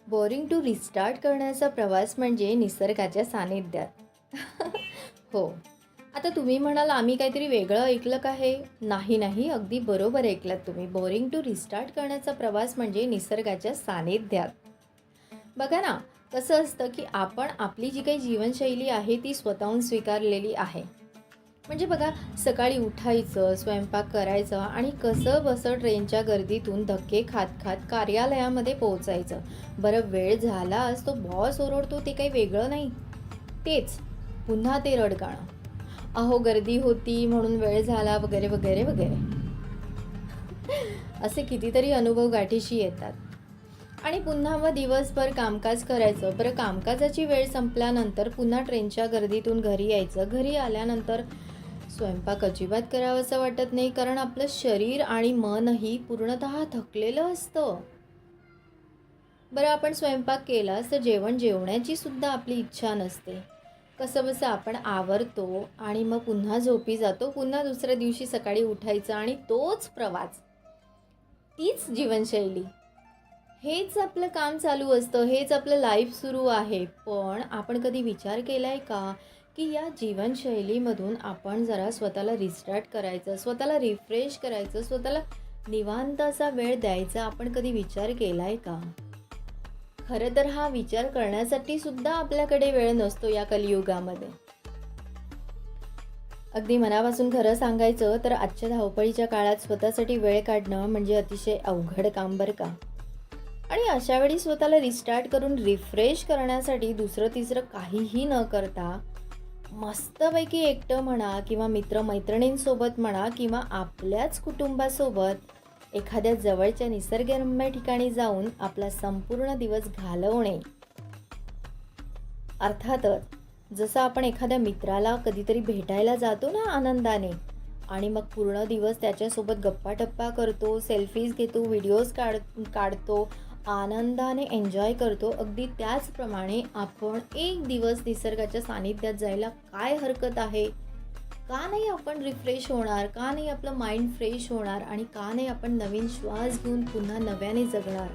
Boring to restart करण्याचा प्रवास म्हणजे निसर्गाच्या सानिध्यात. हो. आता तुम्ही म्हणाल आम्ही काहीतरी वेगळं ऐकलं का हे? नाही, नाही. अगदी बरोबर ऐकलत तुम्ही. बोरिंग टू रिस्टार्ट करण्याचा प्रवास म्हणजे निसर्गाच्या सानिध्यात. बघा ना, कसं असतं की आपण आपली जी काही जीवनशैली आहे ती स्वतःहून स्वीकारलेली आहे. म्हणजे बघा, सकाळी उठायचं, स्वयंपाक करायचा आणि कसंबसं ट्रेनच्या गर्दीतून धक्के खात-खात कार्यालयामध्ये पोहोचायचं. बरं, वेळ झालाच तो बॉस ओरडतो ते काही वेगळं नाही. तेच, पुन्हा ते रडगाणं. अहो गर्दी होती म्हणून वेळ झाला वगैरे, वगैरे, वगैरे. असे कितीतरी अनुभव गाठीशी येतात. आणि पुन्हा मग दिवसभर कामकाज करायचं. बरं, कामकाजाची वेळ संपल्यानंतर पुन्हा ट्रेनच्या गर्दीतून घरी यायचं. घरी आल्यानंतर स्वयंपाक अजिबात करावासं वाटत नाही, कारण आपलं शरीर आणि मनही पूर्णतः थकलेलं असतं. बरं, आपण स्वयंपाक केलास तर जेवण्याची सुद्धा आपली इच्छा नसते. कसंबसं आपण आवरतो आणि मग पुन्हा झोपी जातो. पुन्हा दुसऱ्या दिवशी सकाळी उठायचं आणि तोच प्रवास, तीच जीवनशैली, हेच आपलं काम चालू असतं, हेच आपलं लाईफ सुरू आहे. पण आपण कधी विचार केलाय का, की या जीवनशैलीमधून आपण जरा स्वतःला रिस्टार्ट करायचं, स्वतःला रिफ्रेश करायचं, स्वतःला निवांत असा वेळ द्यायचा आपण कधी विचार केलाय का? खरं तर हा विचार करण्यासाठी सुद्धा आपल्याकडे वेळ नसतो या कलियुगामध्ये. अगदी मनापासून खरं सांगायचं तर आजच्या धावपळीच्या काळात स्वतःसाठी वेळ काढणं म्हणजे अतिशय अवघड काम बरं का. आणि अशा वेळी स्वतःला रिस्टार्ट करून रिफ्रेश करण्यासाठी दुसरं तिसरं काहीही न करता मस्तपैकी एकटं म्हणा किंवा मित्रमैत्रिणींसोबत म्हणा किंवा आपल्याच कुटुंबासोबत एखाद्या जवळच्या निसर्गरम्य ठिकाणी जाऊन आपला संपूर्ण दिवस घालवणे. अर्थातच जसं आपण एखाद्या मित्राला कधीतरी भेटायला जातो ना आनंदाने, आणि मग पूर्ण दिवस त्याच्यासोबत गप्पा-टप्पा करतो, सेल्फीज घेतो, व्हिडिओज काढतो, आनंदाने एन्जॉय करतो. अगदी त्याचप्रमाणे आपण एक दिवस निसर्गाच्या सानिध्यात जायला काय हरकत आहे? का नाही आपण रिफ्रेश होणार? का नाही आपलं माइंड फ्रेश होणार? आणि का नाही आपण नवीन श्वास घेऊन पुन्हा नव्याने जगणार?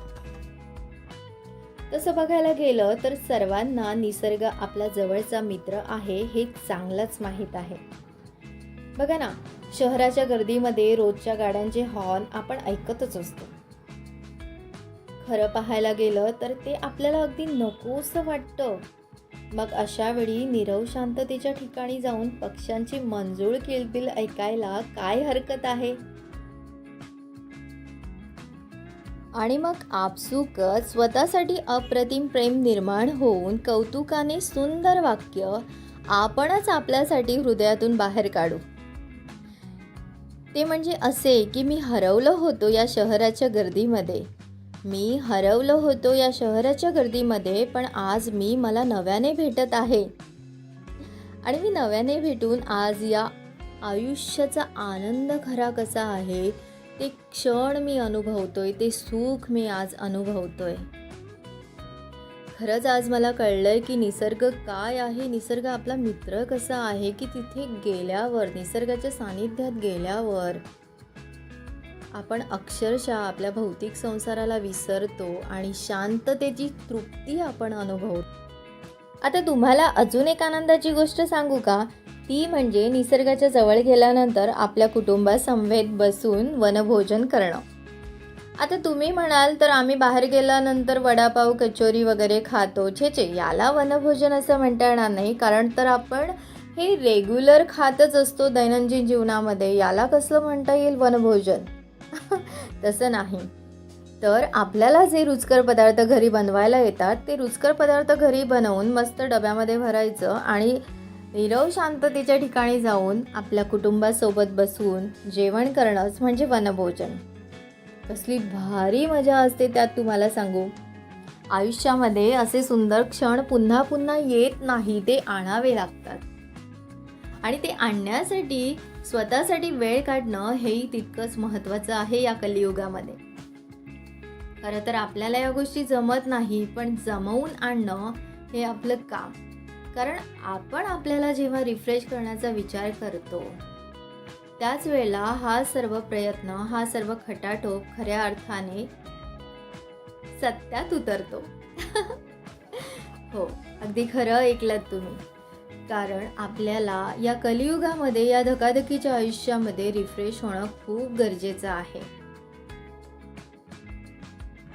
तसं बघायला गेलं तर सर्वांना निसर्ग आपला जवळचा मित्र आहे हे चांगलंच माहीत आहे. बघा ना, शहराच्या गर्दीमध्ये रोजच्या गाड्यांचे हॉर्न आपण ऐकतच असतो. खरं पाहायला गेलं तर ते आपल्याला अगदी नकोसं वाटतं. मग अशा वेळी नीरव शांततेच्या ठिकाणी जाऊन पक्ष्यांची मंजूळ किलबिल ऐकायला काय हरकत आहे? आणि मग आपसुकच स्वतःसाठी अप्रतिम प्रेम निर्माण होऊन कौतुकाने सुंदर वाक्य आपणच आपल्यासाठी हृदयातून बाहेर काढू. ते म्हणजे असे की मी हरवलो होतो या शहराच्या गर्दीमध्ये. मी हरवलो होतो या शहराच्या गर्दीमध्ये, पण आज मी मला नव्याने भेटत आहे. आणि मी नव्याने भेटून आज या आयुष्याचा आनंद खरा कसा आहे ते क्षण मी अनुभवतोय, ते सुख मी आज अनुभवतोय. खरंच आज मला कळलंय की निसर्ग काय आहे, निसर्ग आपला मित्र कसा आहे, की तिथे गेल्यावर, निसर्गाच्या सानिध्यात गेल्यावर आपण अक्षरशः आपल्या भौतिक संसाराला विसरतो आणि शांततेची तृप्ती आपण अनुभवतो. आता तुम्हाला अजून एक आनंदाची गोष्ट सांगू का? ती म्हणजे निसर्गाच्या जवळ गेल्यानंतर आपल्या कुटुंबासमवेत बसून वनभोजन करणं. आता तुम्ही म्हणाल तर आम्ही बाहेर गेल्यानंतर वडापाव, कचोरी वगैरे खातो. छे, याला वनभोजन असं म्हणता येणार नाही, कारण तर आपण हे रेग्युलर खातच असतो दैनंदिन जीवनामध्ये. याला कसलं म्हणता येईल वनभोजन? तसं नाही. तर आपल्याला जे रुचकर पदार्थ घरी बनवायला येतात ते रुचकर पदार्थ घरी बनवून मस्त डब्यामध्ये भरायचं आणि नीरव शांततेच्या ठिकाणी जाऊन आपल्या कुटुंबासोबत बसून जेवण करणंच म्हणजे वनभोजन. कसली भारी मजा असते त्यात तुम्हाला सांगू. आयुष्यामध्ये असे सुंदर क्षण पुन्हा पुन्हा येत नाही, ते आणावे लागतात. आणि ते आणण्यासाठी स्वतःसाठी वेळ काढणं हेही तितकंच महत्त्वाचं आहे या कलियुगामध्ये. खरं तर आपल्याला या गोष्टी जमत नाही, पण जमवून आणणं हे आपलं काम. कारण आपण आपल्याला जेव्हा रिफ्रेश करण्याचा विचार करतो त्याच वेळेला हा सर्व प्रयत्न, हा सर्व खटाटोप खऱ्या अर्थाने सत्यात उतरतो. हो, अगदी खरं ऐकलत तुम्ही. कारण आपल्याला या कलियुगामध्ये, या धकाधकीच्या आयुष्यामध्ये रिफ्रेश होणं खूप गरजेचं आहे.